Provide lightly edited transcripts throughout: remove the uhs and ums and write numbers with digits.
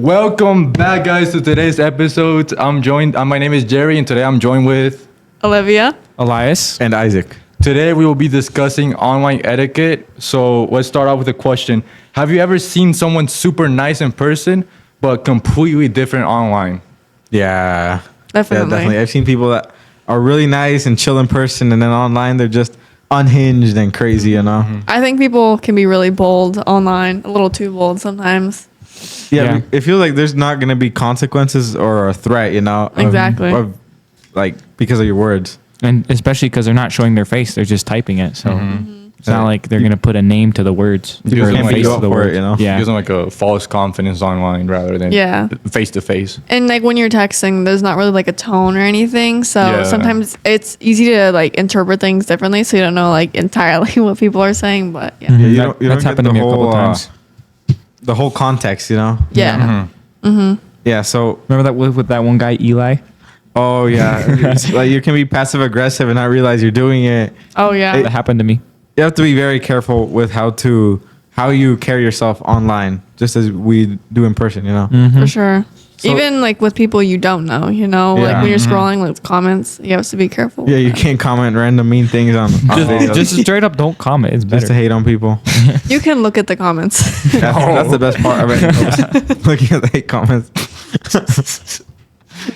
Welcome back, guys, to today's episode. My name is Jerry, and today I'm joined with Olivia, Elias, and Isaac. Today we will be discussing online etiquette. So let's start off with a question. Have you ever seen someone super nice in person, but completely different online? Yeah. definitely. I've seen people that are really nice and chill in person, and then online they're just unhinged and crazy, you know? Mm-hmm. I think people can be really bold online, a little too bold sometimes. Yeah. It feels like there's not going to be consequences or a threat, you know? Exactly. Because of your words. and especially because they're not showing their face; they're just typing it. So it's not like they're gonna put a name to the words People or a can't face beat to up the for it, words. you know? Yeah, Using like a false confidence online rather than face to face. And like when you're texting, there's not really like a tone or anything. So Yeah. sometimes it's easy to like interpret things differently. So you don't know like entirely what people are saying. But yeah. Yeah, That- that's happened to me a couple times. The whole context, you know? Yeah. Yeah, so, Remember that with that one guy, Eli? oh, yeah. It's like you can be passive aggressive and not realize you're doing it. Oh yeah. That happened to me. You have to be very careful with how you carry yourself online, just as we do in person, you know? For sure. So- Even like with people you don't know, you know, like Yeah. when you're scrolling like comments, you have to be careful. Yeah, you can't comment random mean things on videos. Just straight up, don't comment. It's Just to better. hate on people. You can look at the comments. That's the best part of it. Looking at the hate comments.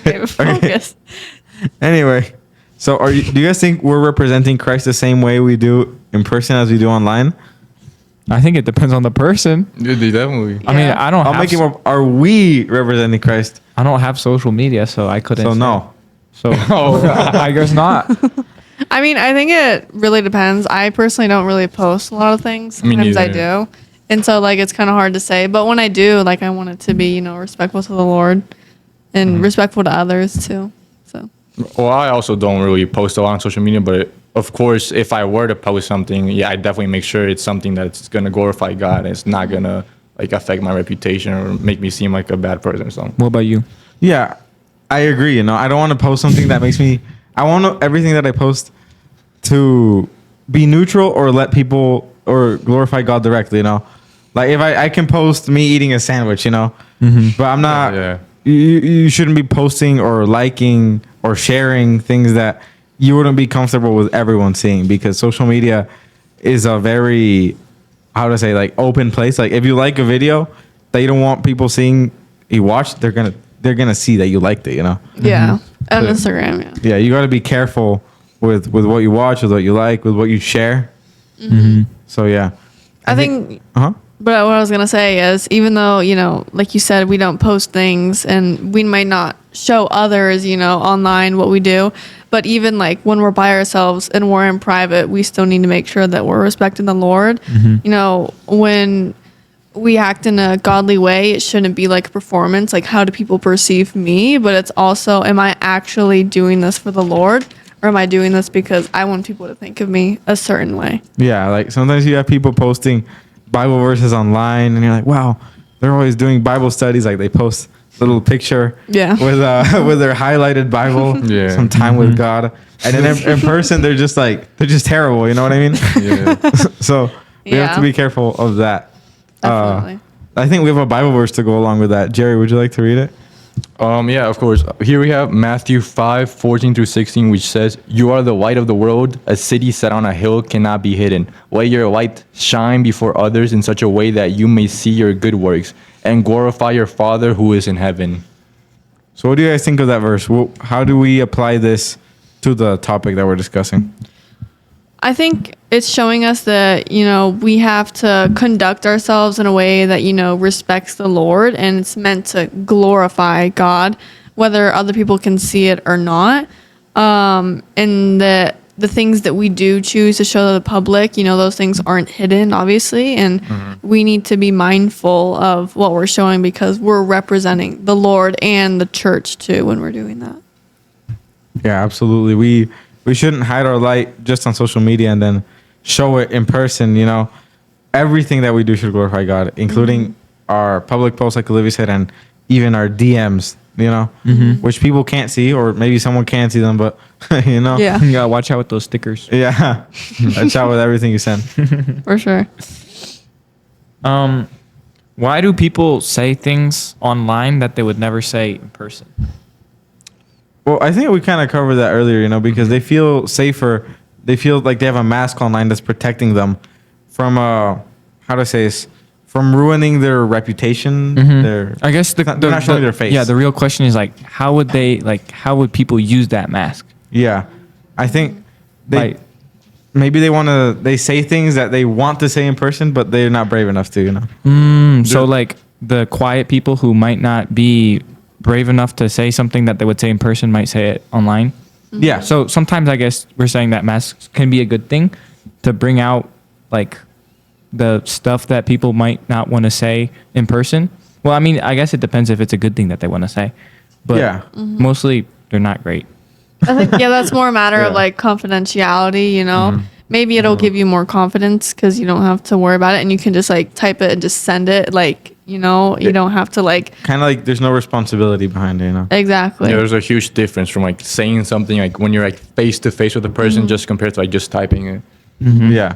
Okay, focus. Anyway, so do you guys think we're representing Christ the same way we do in person as we do online? I think it depends on the person. Dude, they definitely. I mean, Yeah. I don't. I'll have make it more. Are we representing Christ? I don't have social media, so I couldn't. So say. no. So I guess not. I mean, I think it really depends. I personally don't really post a lot of things. Me Sometimes I neither. do. And so like it's kind of hard to say, but when I do, like I want it to be, you know, respectful to the Lord and respectful to others too. So, Well, I also don't really post a lot on social media, but of course, if I were to post something, yeah, I definitely make sure it's something that's gonna glorify God. And it's not gonna like affect my reputation or make me seem like a bad person or something. What about you? Yeah, I agree. You know, I don't want to post something that makes me. I want everything that I post to be neutral or let people or glorify God directly. You know, like if I can post me eating a sandwich, you know, but I'm not. Yeah. You shouldn't be posting or liking or sharing things that you wouldn't be comfortable with everyone seeing, because social media is a very, how to say, like open place. Like if you like a video that you don't want people seeing you watch, they're gonna see that you liked it, you know? yeah. On So- Instagram, yeah. Yeah, you gotta be careful with what you watch, with what you like, with what you share. So yeah. I think Uh-huh. But what I was gonna say is, even though, you know, like you said, we don't post things and we might not show others, you know, online what we do, but even like when we're by ourselves and we're in private, we still need to make sure that we're respecting the Lord. You know, when we act in a godly way, it shouldn't be like a performance, like how do people perceive me? But it's also, am I actually doing this for the Lord? Or am I doing this because I want people to think of me a certain way? Yeah, like sometimes you have people posting Bible verses online and you're like, wow, they're always doing Bible studies. Like they post a little picture Yeah. with their highlighted Bible, Yeah. some time with God. And then in person, they're just terrible. You know what I mean? Yeah. So we have Yeah. to be careful of that. Definitely. I think we have a Bible verse to go along with that. Jerry, would you like to read it? Yeah, of course. Here we have Matthew 5:14-16, which says, "You are the light of the world. A city set on a hill cannot be hidden. Let your light shine before others in such a way that you may see your good works and glorify your Father who is in heaven." So what do you guys think of that verse? How do we apply this to the topic that we're discussing? I think it's showing us that, you know, we have to conduct ourselves in a way that, you know, respects the Lord, and it's meant to glorify God, whether other people can see it or not. And the things that we do choose to show to the public, you know, those things aren't hidden, obviously. And we need to be mindful of what we're showing because we're representing the Lord and the church too when we're doing that. Yeah, absolutely. We shouldn't hide our light just on social media and then show it in person. You know, everything that we do should glorify God, including our public posts, like Olivia said, and even our DMs, you know, which people can't see, or maybe someone can see them, but, you know. Yeah, You gotta watch out with those stickers. Yeah. Watch out with everything you send. for sure. Why do people say things online that they would never say in person? Well, I think we kind of covered that earlier, you know, because they feel safer. They feel like they have a mask online that's protecting them from how to say this, from ruining their reputation. Their I guess they're not showing their face. Yeah, the real question is like, how would people use that mask? Yeah, I think they Like, maybe they say things that they want to say in person, but they're not brave enough to, you know. so like the quiet people who might not be brave enough to say something that they would say in person might say it online. Yeah. So sometimes I guess we're saying that masks can be a good thing to bring out like the stuff that people might not want to say in person. Well, I mean, I guess it depends if it's a good thing that they want to say. But Yeah. mostly they're not great. I think that's more a matter of Yeah. like confidentiality, you know. Maybe it'll give you more confidence because you don't have to worry about it, and you can just like type it and just send it. Like, you know, you don't have to like Kind of like there's no responsibility behind it, you know. exactly. Yeah, there's a huge difference from like saying something like when you're like face to face with a person just compared to like just typing it. Yeah.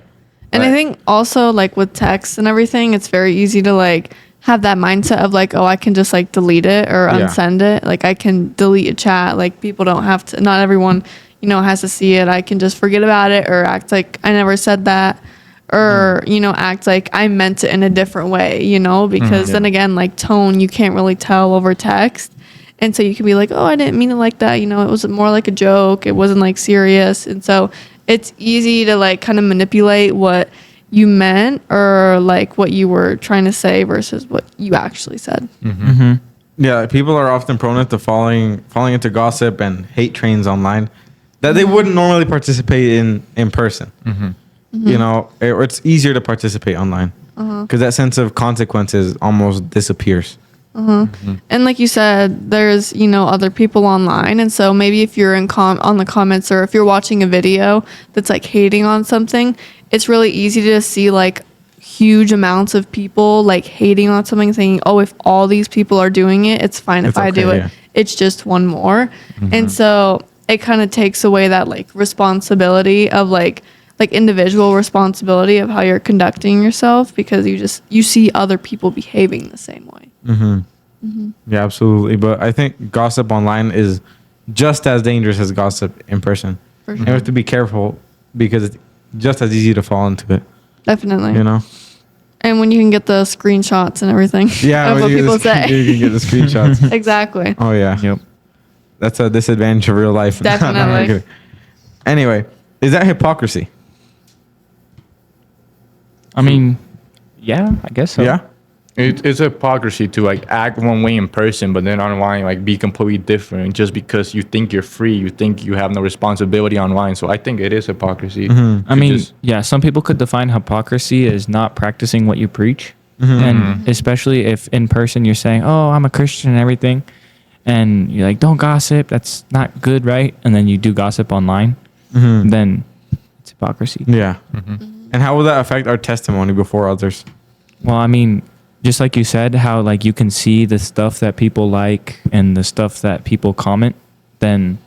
And I think also like with text and everything, it's very easy to like have that mindset of like, oh, I can just like delete it or Yeah. unsend it. Like I can delete a chat. Like people don't have to, not everyone, you know, has to see it. I can just forget about it or act like I never said that or, you know, act like I meant it in a different way, you know, because then again, like tone, you can't really tell over text. And so you can be like, oh, I didn't mean it like that. You know, it was more like a joke. It wasn't like serious. And so it's easy to like kind of manipulate what you meant or like what you were trying to say versus what you actually said. Yeah, people are often prone to falling into gossip and hate trains online that they wouldn't normally participate in person. You know, it's easier to participate online because that sense of consequences almost disappears. And like you said, there's, you know, other people online. And so maybe if you're on the comments or if you're watching a video that's like hating on something, it's really easy to see like huge amounts of people like hating on something saying, oh, if all these people are doing it, it's fine if It's I do okay, it. yeah. It's just one more. And so it kind of takes away that like responsibility of like individual responsibility of how you're conducting yourself because you see other people behaving the same way. Yeah, absolutely. But I think gossip online is just as dangerous as gossip in person. For And we have to be careful because it's just as easy to fall into it, Definitely. you know? And when you can get the screenshots and everything Yeah, of when what you people you say. can get the screenshots. Exactly. Oh, yeah. Yep. That's a disadvantage of real life. Definitely. Anyway, is that hypocrisy? I mean, yeah, I guess so. Yeah? It's hypocrisy to like act one way in person, but then online like be completely different just because you think you're free, you think you have no responsibility online. So I think it is hypocrisy. I mean, yeah, some people could define hypocrisy as not practicing what you preach. And especially if in person you're saying, oh, I'm a Christian and everything. And you're like, don't gossip. That's not good, right? And then you do gossip online. Then it's hypocrisy. Yeah. And how will that affect our testimony before others? Well, I mean, just like you said, how like you can see the stuff that people like and the stuff that people comment, then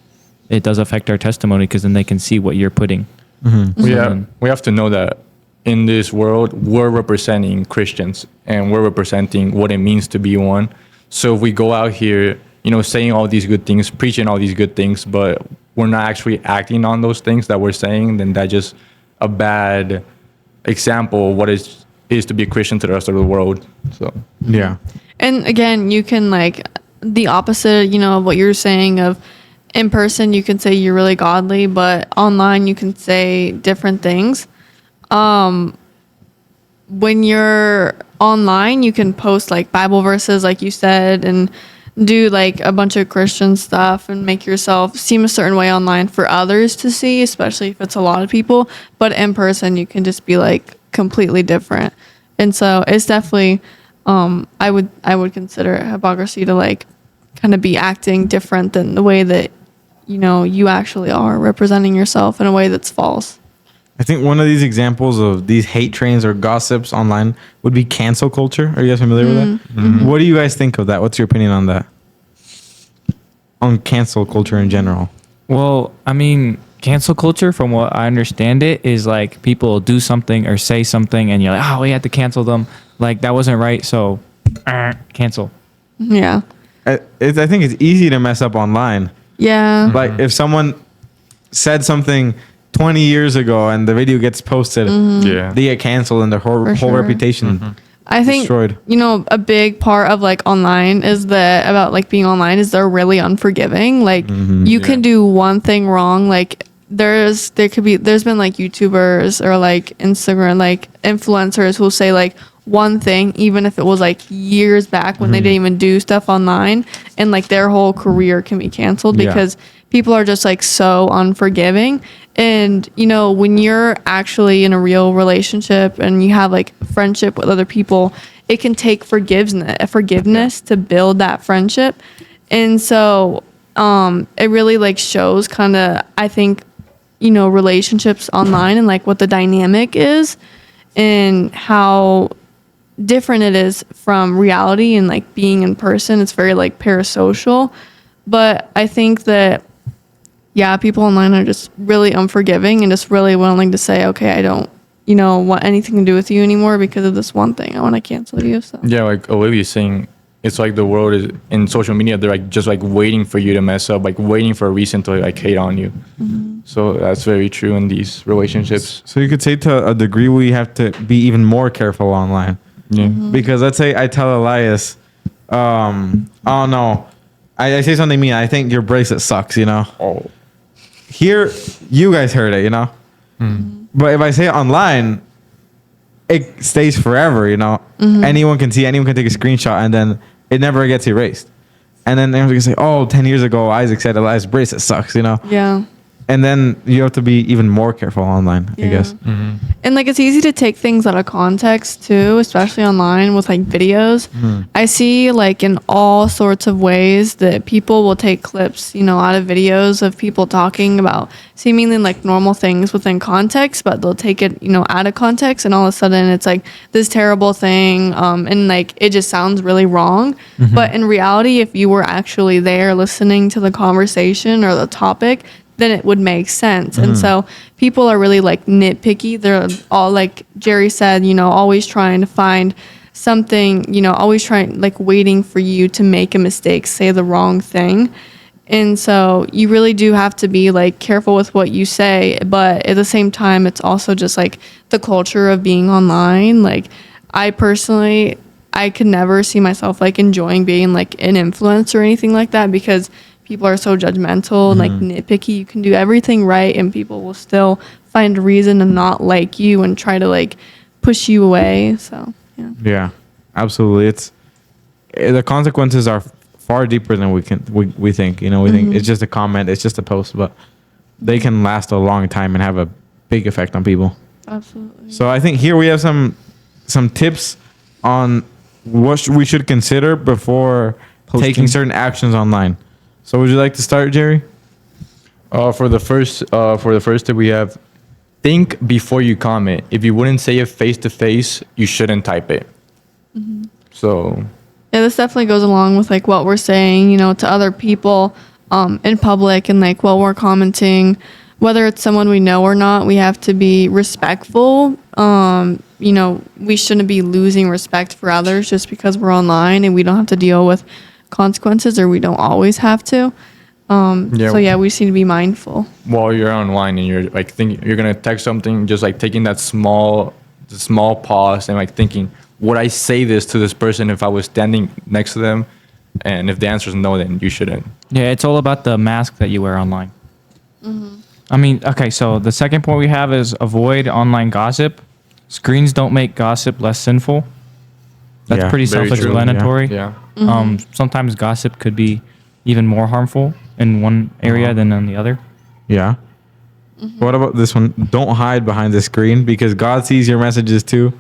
it does affect our testimony because then they can see what you're putting. we So have then- we have to know that in this world we're representing Christians and we're representing what it means to be one. So if we go out here, you know, saying all these good things, preaching all these good things, but we're not actually acting on those things that we're saying, then that's just a bad example of what is to be a Christian to the rest of the world. So Yeah. And again, you can like the opposite, you know, of what you're saying of in person, you can say you're really godly, but online you can say different things. When you're online, you can post like Bible verses, like you said, and do like a bunch of Christian stuff and make yourself seem a certain way online for others to see, especially if it's a lot of people. But in person, you can just be like completely different. And so it's definitely, I would consider it hypocrisy to like kind of be acting different than the way that, you know, you actually are representing yourself in a way that's false. I think one of these examples of these hate trains or gossips online would be cancel culture. Are you guys familiar with that? What do you guys think of that? What's your opinion on that? On cancel culture in general? Well, I mean, cancel culture, from what I understand it, is like people do something or say something and you're like, oh, we had to cancel them. Like that wasn't right. So cancel. Yeah. I think it's easy to mess up online. Yeah. Like if someone said something 20 years ago and the video gets posted, Yeah. they get canceled and their whole, For whole sure. reputation I think, destroyed. you know, a big part of like online is that about like being online is they're really unforgiving. Like you can do one thing wrong. Like there's been like YouTubers or like Instagram, like influencers who'll say like one thing, even if it was like years back when they didn't even do stuff online, and like their whole career can be canceled Yeah. because people are just like so unforgiving. And you know, when you're actually in a real relationship and you have like friendship with other people, it can take forgiveness to build that friendship. And so it really like shows kind of, I think, you know, relationships online and like what the dynamic is and how different it is from reality and like being in person. It's very like parasocial. But I think that, yeah, people online are just really unforgiving and just really willing to say, okay, I don't, you know, want anything to do with you anymore because of this one thing. I want to cancel you. So Yeah, like Olivia's saying, it's like the world is in social media. They're like just like waiting for you to mess up, like waiting for a reason to like hate on you. So that's very true in these relationships. So you could say to a degree we have to be even more careful online. Yeah. Because let's say I tell Elias, oh no, I say something mean. I think your bracelet sucks, you know. Oh. Here, you guys heard it, you know. But if I say it online, it stays forever, you know. Anyone can see, anyone can take a screenshot, and then it never gets erased. And then they're gonna say, "Oh, 10 years ago, Isaac said Elias' bracelet sucks," you know. yeah. And then you have to be even more careful online, I Yeah. guess. And like it's easy to take things out of context too, especially online with like videos. I see like in all sorts of ways that people will take clips, you know, out of videos of people talking about seemingly like normal things within context, but they'll take it, you know, out of context, and all of a sudden it's like this terrible thing, and like it just sounds really wrong. But in reality, if you were actually there listening to the conversation or the topic, then it would make sense. And so people are really like nitpicky. They're all like Jerry said, you know, always trying to find something, you know, always trying, like waiting for you to make a mistake, say the wrong thing. And so you really do have to be like careful with what you say. But at the same time, it's also just like the culture of being online. Like I personally, I could never see myself like enjoying being like an influencer or anything like that, because people are so judgmental and like nitpicky. You can do everything right and people will still find a reason to not like you and try to like push you away. So yeah. Yeah, absolutely. It's the consequences are far deeper than we think. You know, we think it's just a comment, it's just a post, but they can last a long time and have a big effect on people. Absolutely. So I think here we have some tips on what we should consider before taking certain actions online. So would you like to start, Jerry? For the first tip we have, think before you comment. If you wouldn't say it face to face, you shouldn't type it. So Yeah, this definitely goes along with like what we're saying, you know, to other people in public, and like what we're commenting, whether it's someone we know or not, we have to be respectful. You know, we shouldn't be losing respect for others just because we're online and we don't have to deal with consequences, or we don't always have to. So yeah, we just need to be mindful. while you're online and you're like thinking you're gonna text something, just like taking that small pause and like thinking, would I say this to this person if I was standing next to them? And if the answer is no, then you shouldn't. Yeah, it's all about the mask that you wear online. I mean, okay, so the second point we have is avoid online gossip. Screens don't make gossip less sinful. That's Yeah, pretty very true, self-explanatory. Yeah. Sometimes gossip could be even more harmful in one area than on the other. Yeah. What about this one? Don't hide behind the screen, because God sees your messages too.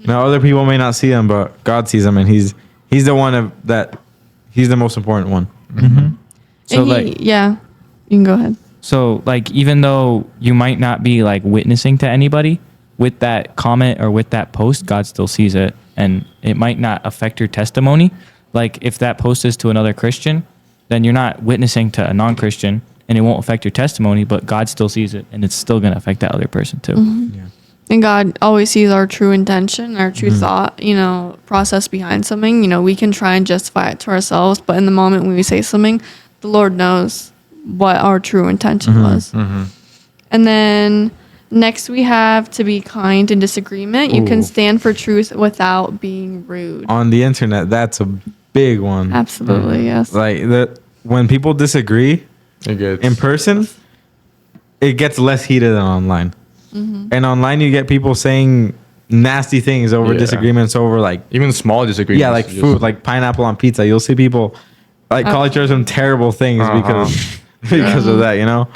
Now other people may not see them, but God sees them, and He's the one He's the most important one. So And like, yeah, you can go ahead. so like, even though you might not be like witnessing to anybody with that comment or with that post, God still sees it, and it might not affect your testimony. Like if that post is to another Christian, then you're not witnessing to a non-Christian, and it won't affect your testimony, but God still sees it, and it's still going to affect that other person too. Yeah. And God always sees our true intention, our true thought, process behind something. We can try and justify it to ourselves, but in the moment when we say something, the Lord knows what our true intention was. And then next we have to be kind in disagreement. You can Ooh. stand for truth without being rude. On the internet, that's a big one. Absolutely, yes. Like that, when people disagree It gets in person, it gets less heated than online. And online, you get people saying nasty things over Yeah. disagreements over like even small disagreements. yeah, like just- food, like pineapple on pizza. You'll see people like call each other some terrible things because of that,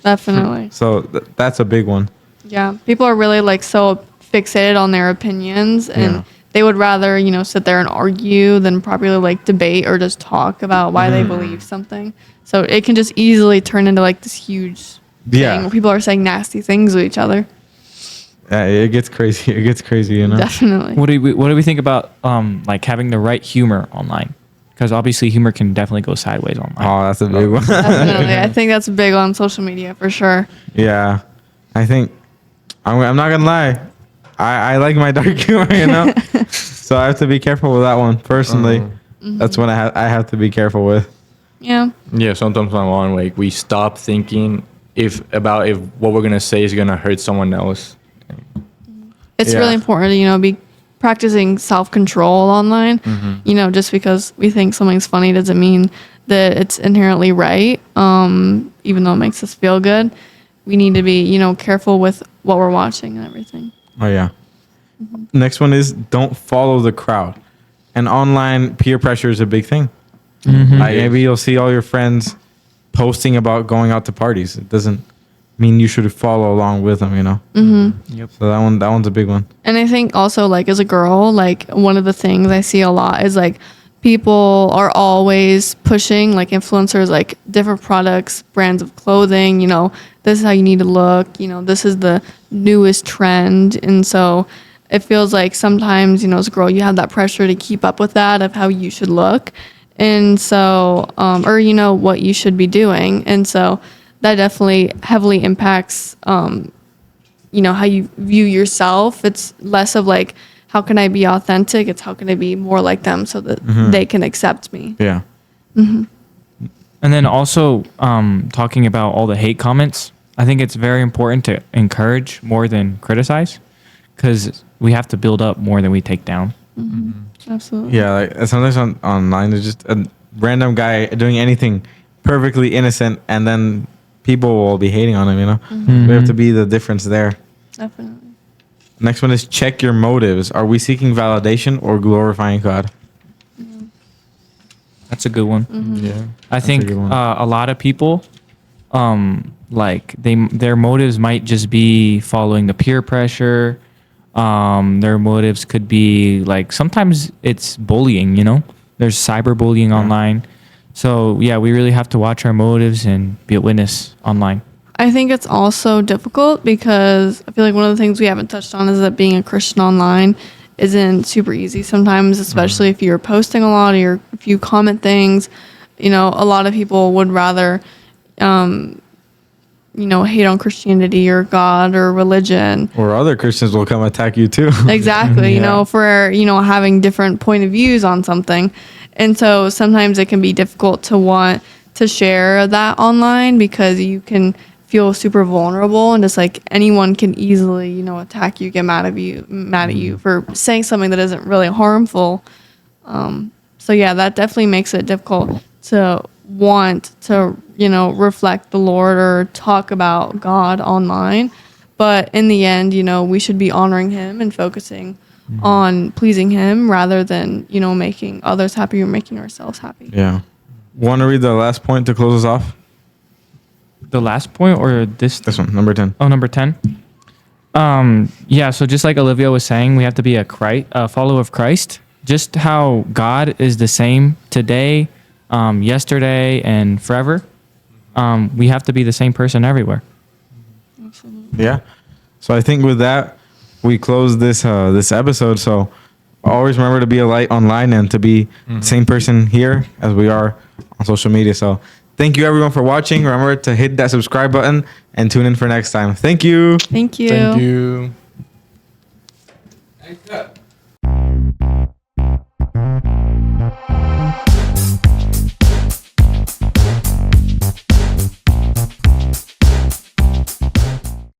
Definitely. So that's a big one. Yeah. People are really like so fixated on their opinions and Yeah. they would rather, sit there and argue than properly like debate or just talk about why they believe something. So it can just easily turn into like this huge thing Yeah. where people are saying nasty things to each other. It gets crazy. It gets crazy, Definitely. What do we think about like having the right humor online? Because obviously humor can definitely go sideways online. Oh, that's a big one. Definitely. I think that's big on social media for sure. Yeah, I think I'm not gonna lie. I like my dark humor, so I have to be careful with that one personally. That's what I have to be careful with. Yeah. Yeah, sometimes I'm on like we stop thinking if what we're gonna say is gonna hurt someone else. It's Yeah. really important to, be practicing self-control online. Just because we think something's funny doesn't mean that it's inherently right. Even though it makes us feel good, we need to be, careful with what we're watching and everything. Oh yeah. Next one is don't follow the crowd, and online peer pressure is a big thing. Like maybe you'll see all your friends posting about going out to parties. It doesn't mean you should follow along with them, Yep. So that one's a big one. And I think also like as a girl, like one of the things I see a lot is like people are always pushing like influencers, like different products, brands of clothing, this is how you need to look, this is the newest trend. And so it feels like sometimes, as a girl, you have that pressure to keep up with that of how you should look. And so, or, what you should be doing. And so that definitely heavily impacts, how you view yourself. It's less of like, how can I be authentic? It's how can I be more like them so that they can accept me. Yeah. And then also talking about all the hate comments, I think it's very important to encourage more than criticize, because we have to build up more than we take down. Absolutely. Yeah, like sometimes online there's just a random guy doing anything perfectly innocent, and then people will be hating on him. We have to be the difference there. Definitely. Next one is check your motives. Are we seeking validation or glorifying God? That's a good one. Yeah. I a think good one. a lot of people, like their motives might just be following the peer pressure. Their motives could be like sometimes it's bullying. There's cyberbullying online. So yeah, we really have to watch our motives and be a witness online. I think it's also difficult because I feel like one of the things we haven't touched on is that being a Christian online isn't super easy sometimes, especially if you're posting a lot or if you comment things. A lot of people would rather, hate on Christianity or God or religion. Or other Christians will come attack you too. Exactly, for, having different point of views on something. And so sometimes it can be difficult to want to share that online because you can feel super vulnerable and just like anyone can easily, attack you, get mad at you for saying something that isn't really harmful. So yeah, that definitely makes it difficult to want to, reflect the Lord or talk about God online. But in the end, we should be honoring him and focusing on pleasing him rather than, making others happy or making ourselves happy. Yeah. Want to read the last point to close us off? The last point or this? This one, number 10. Oh, number 10. Yeah. So just like Olivia was saying, we have to be a follower of Christ. Just how God is the same today, yesterday, and forever. We have to be the same person everywhere. Yeah. So I think with that, we close this episode. So always remember to be a light online and to be the same person here as we are on social media. So Thank you everyone for watching. Remember to hit that subscribe button and tune in for next time. Thank you. Thank you. Thank you.